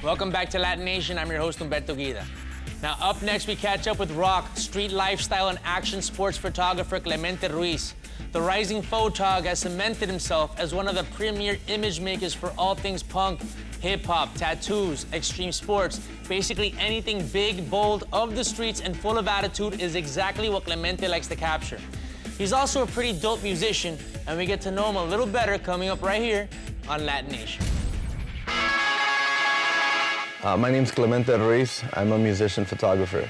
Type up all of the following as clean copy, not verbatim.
Welcome back to LatiNation. I'm your host, Humberto Guida. Now, up next, we catch up with rock, street lifestyle, and action sports photographer Clemente Ruiz. The rising photog has cemented himself as one of the premier image makers for all things punk, hip-hop, tattoos, extreme sports. Basically anything big, bold, of the streets, and full of attitude is exactly what Clemente likes to capture. He's also a pretty dope musician, and we get to know him a little better coming up right here on LatiNation. My name's Clemente Ruiz. I'm a musician photographer.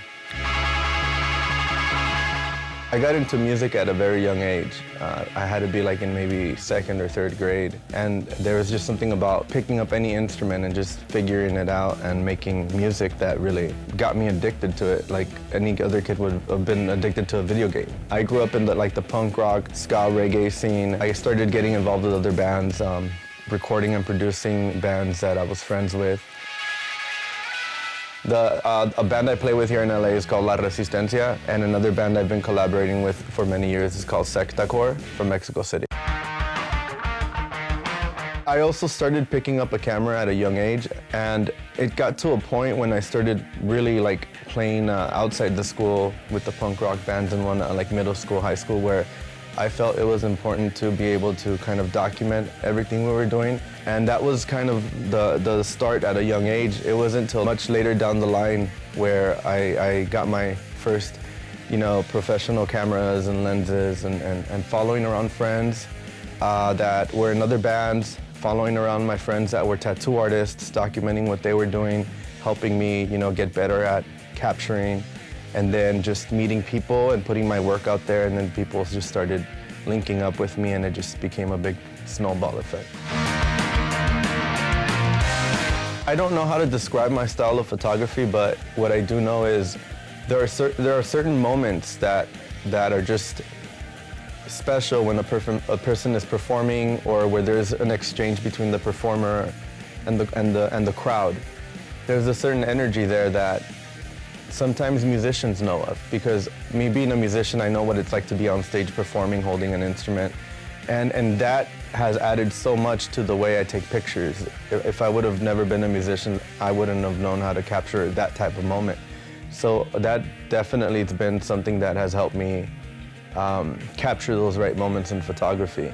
I got into music at a very young age. I had to be like in maybe second or third grade. And there was just something about picking up any instrument and just figuring it out and making music that really got me addicted to it, like any other kid would have been addicted to a video game. I grew up in the punk rock, ska, reggae scene. I started getting involved with other bands, recording and producing bands that I was friends with. A band I play with here in LA is called La Resistencia, and another band I've been collaborating with for many years is called Sectacore from Mexico City. I also started picking up a camera at a young age, and it got to a point when I started really like playing outside the school with the punk rock bands and whatnot, like middle school, high school, where I felt it was important to be able to kind of document everything we were doing. And that was kind of the start at a young age. It wasn't until much later down the line where I got my first, professional cameras and lenses and following around friends that were in other bands, following around my friends that were tattoo artists, documenting what they were doing, helping me, get better at capturing. And then just meeting people and putting my work out there, and then people just started linking up with me, and it just became a big snowball effect. I don't know how to describe my style of photography, but what I do know is there are certain moments that are just special when a person is performing, or where there's an exchange between the performer and the crowd. There's a certain energy there that sometimes musicians know of, because me being a musician, I know what it's like to be on stage performing, holding an instrument, and that has added so much to the way I take pictures. If I would have never been a musician, I wouldn't have known how to capture that type of moment. So that definitely has been something that has helped me capture those right moments in photography.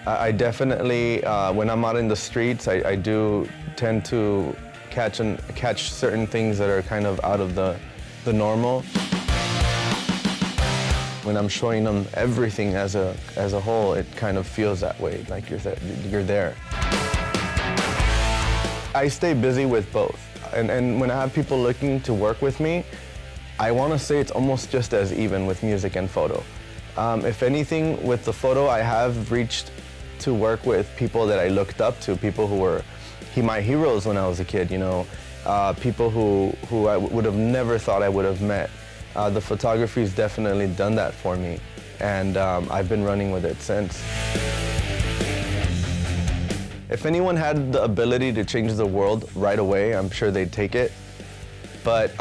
I definitely, when I'm out in the streets, I do tend to catch certain things that are kind of out of the normal. When I'm showing them everything as a whole, it kind of feels that way, like you're there. I stay busy with both, and when I have people looking to work with me, I want to say it's almost just as even with music and photo. If anything, with the photo, I have reached to work with people that I looked up to, people who were my heroes when I was a kid, people who I would have never thought I would have met. The photography's definitely done that for me, and I've been running with it since. If anyone had the ability to change the world right away, I'm sure they'd take it. But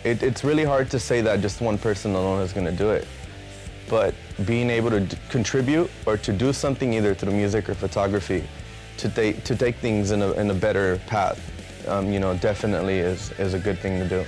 it's really hard to say that just one person alone is going to do it. But being able to contribute or to do something either through music or photography, to take things in a better path, definitely is a good thing to do.